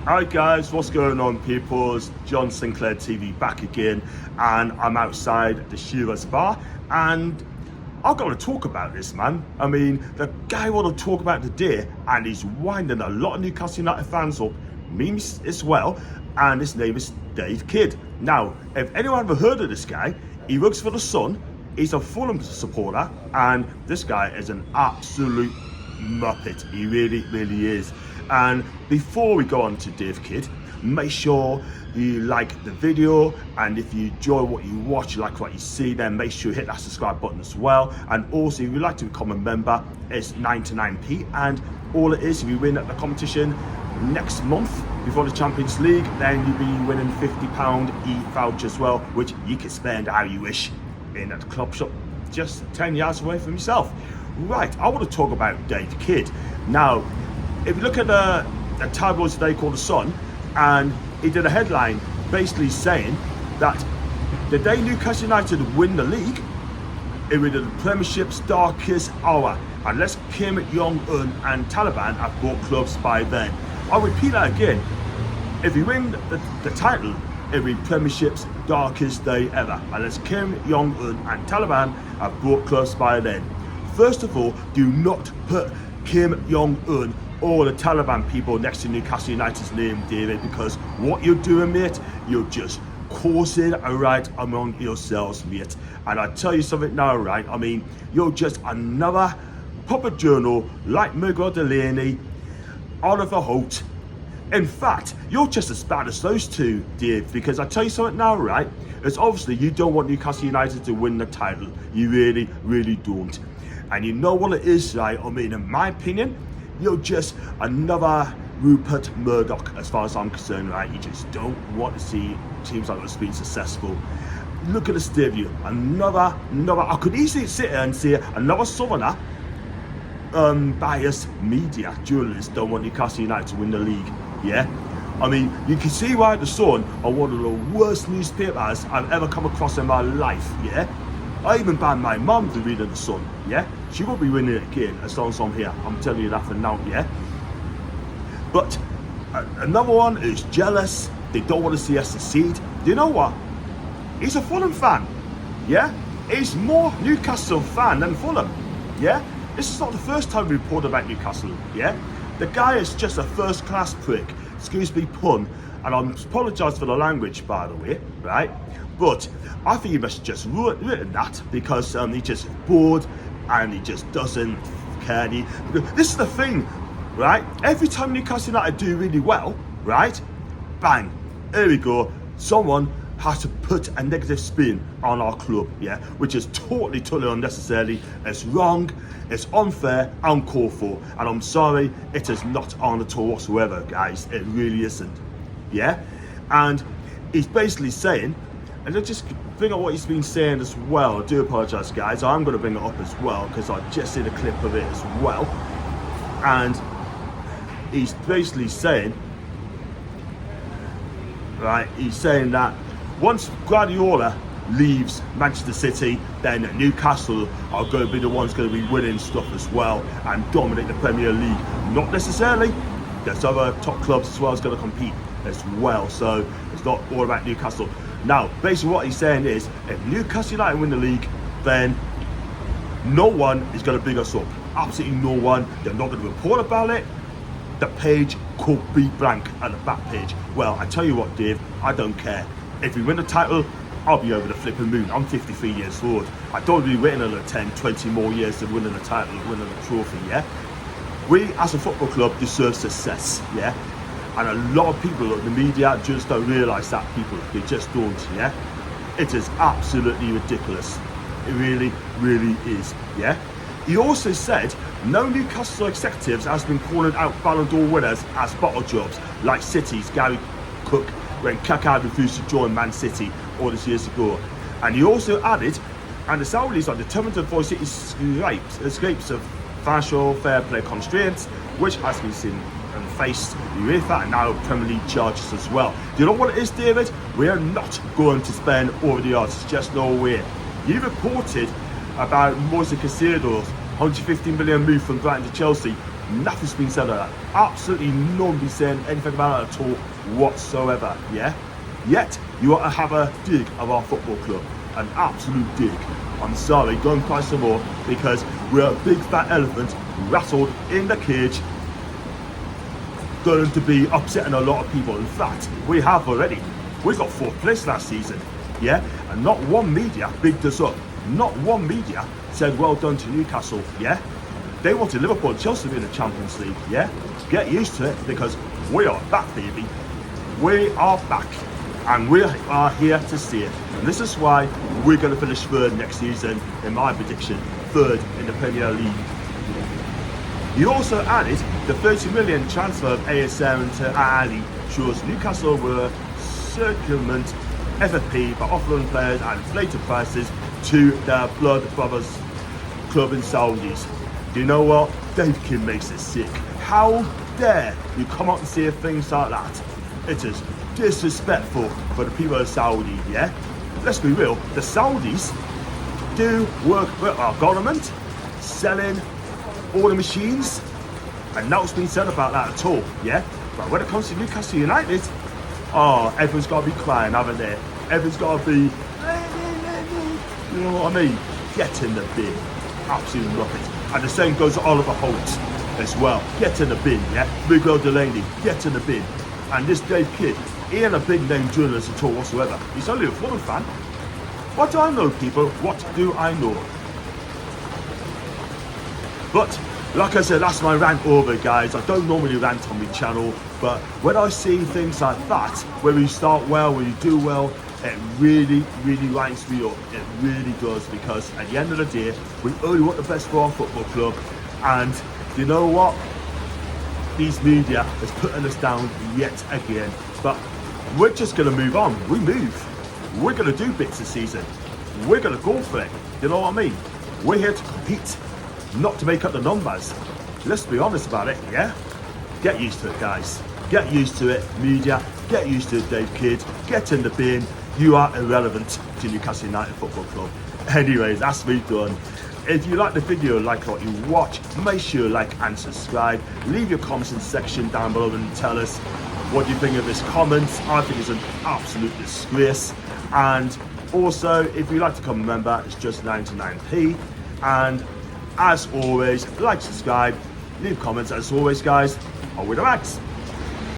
Alright guys, what's going on peoples? John Sinclair TV back again, and I'm outside the Shiraz bar, and I've got to talk about this, man. I mean, the guy I want to talk about today, and he's winding a lot of Newcastle United fans up, memes as well, and his name is Dave Kidd. Now, if anyone ever heard of this guy, he works for the Sun, he's a Fulham supporter, and this guy is an absolute muppet. He really is. And before we go on to Dave Kidd, make sure you like the video, and if you enjoy what you watch, you like what you see, then make sure you hit that subscribe button as well. And also, if you'd like to become a member, it's 99p, and all it is, if you win at the competition next month before the Champions League, then you'll be winning £50 e-voucher as well, which you can spend how you wish in at the club shop just 10 yards away from yourself. Right, I want to talk about Dave Kidd. Now, if you look at the tabloids today called The Sun, and he did a headline basically saying that the day Newcastle United win the league, it was the Premiership's darkest hour, unless Kim Jong-un and Taliban have bought clubs by then. I'll repeat that again. If you win the title, it will be Premiership's darkest day ever, unless Kim Jong-un and Taliban have bought clubs by then. First of all, do not put Kim Jong-un or the Taliban people next to Newcastle United's name, David, because what you're doing, mate, you're just causing a riot among yourselves, mate. And I tell you something now, right? I mean, you're just another puppet journal like Miguel Delaney, Oliver Holt. In fact, you're just as bad as those two, Dave, because I tell you something now, right? It's obviously you don't want Newcastle United to win the title. You really don't. And you know what it is, right? I mean, in my opinion, you're just another Rupert Murdoch as far as I'm concerned, right? You just don't want to see teams like us being successful. Look at the stadium. Another, I could easily sit here and say another Southerner, biased media journalists don't want Newcastle United to win the league, yeah? I mean, you can see why the Sun are one of the worst newspapers I've ever come across in my life, yeah? I even banned my mum to read the Sun, yeah? She won't be winning it again as long as I'm here. I'm telling you that for now, yeah? But another one is jealous. They don't want to see us succeed. Do you know what? He's a Fulham fan, yeah? He's more Newcastle fan than Fulham, yeah? This is not the first time we reported about Newcastle, yeah? The guy is just a first-class prick. Excuse me, pun. And I apologise for the language, by the way, right? But I think he must just written that because he's just bored and he just doesn't care. This is the thing, right? Every time Newcastle United do really well, right? Bang, here we go. Someone has to put a negative spin on our club, yeah? Which is totally unnecessary. It's wrong, it's unfair, uncalled for. And I'm sorry, it is not on at all whatsoever, guys. It really isn't, yeah? And he's basically saying, and let's just bring up what he's been saying as well. I do apologise, guys. I'm going to bring it up as well because I just seen a clip of it as well. And he's basically saying, right, he's saying that once Guardiola leaves Manchester City, then Newcastle are going to be the ones going to be winning stuff as well and dominate the Premier League. Not necessarily. There's other top clubs as well as going to compete as well. So it's not all about Newcastle. Now, basically what he's saying is, if Newcastle United win the league, then no one is going to big us up. Absolutely no one. They're not going to report about it. The page could be blank at the back page. Well, I tell you what, Dave, I don't care. If we win the title, I'll be over the flipping moon. I'm 53 years old. I don't really wait another 10, 20 more years to winning the title, winning the trophy, yeah? We, as a football club, deserve success, yeah? And a lot of people in the media just don't realise that, people. They just don't, yeah? It is absolutely ridiculous. It really is, yeah? He also said no Newcastle executives has been calling out Ballon d'Or winners as bottle jobs, like City's Gary Cook when Kaká refused to join Man City all these years ago. And he also added, and the Saudis are determined to avoid City's escapes of financial fair play constraints, which has been seen and faced UEFA and now Premier League charges as well. Do you know what it is, David? We are not going to spend over the odds. It's just no way. You reported about Moise Caicedo's 150 million move from Brighton to Chelsea. Nothing's been said of that. Absolutely nobody's saying anything about it at all whatsoever, yeah? Yet, you want to have a dig of our football club. An absolute dig. I'm sorry, go and cry some more, because we're a big fat elephant rattled in the cage, going to be upsetting a lot of people. In fact, we have already. We got 4th place last season, yeah? And not one media bigged us up. Not one media said well done to Newcastle, yeah? They wanted Liverpool and Chelsea to be in the Champions League, yeah? Get used to it, because we are back, baby. We are back. And we are here to see it. And this is why we're going to finish 3rd next season, in my prediction, 3rd in the Premier League. You also added the 30 million transfer of ASM to Ali, shows Newcastle were circumvent FFP by offering players at inflated prices to their blood brothers club in Saudis. Do you know what? Dave Kim makes it sick. How dare you come out and say things like that? It is disrespectful for the people of Saudi, yeah? Let's be real, the Saudis do work with our government, selling all the machines, and nothing's been said about that at all, yeah? But when it comes to Newcastle United, oh, everyone's got to be crying, haven't they? Everyone's got to be, you know what I mean? Get in the bin. Absolutely love it. And the same goes to Oliver Holt as well. Get in the bin, yeah? Miguel Delaney, get in the bin. And this Dave Kidd, he ain't a big name journalist at all whatsoever. He's only a Fulham fan. What do I know, people? What do I know? But, like I said, that's my rant over, guys. I don't normally rant on my channel, but when I see things like that, where you start well, where you do well, it really, really winds me up. It really does, because at the end of the day, we only want the best for our football club. And you know what? These media is putting us down yet again. But we're just going to move on. We move. We're going to do bits this season. We're going to go for it. You know what I mean? We're here to compete, not to make up the numbers. Let's be honest about it, yeah? Get used to it, guys. Get used to it, media. Get used to it, Dave Kidd. Get in the bin. You are irrelevant to Newcastle United Football Club. Anyways, that's me done. If you like the video, like what you watch, make sure you like and subscribe. Leave your comments in the section down below and tell us what you think of this comment. I think it's an absolute disgrace. And also, if you'd like to become a member, it's just 99p. And as always, like, subscribe, leave comments. As always, guys, on with the Max.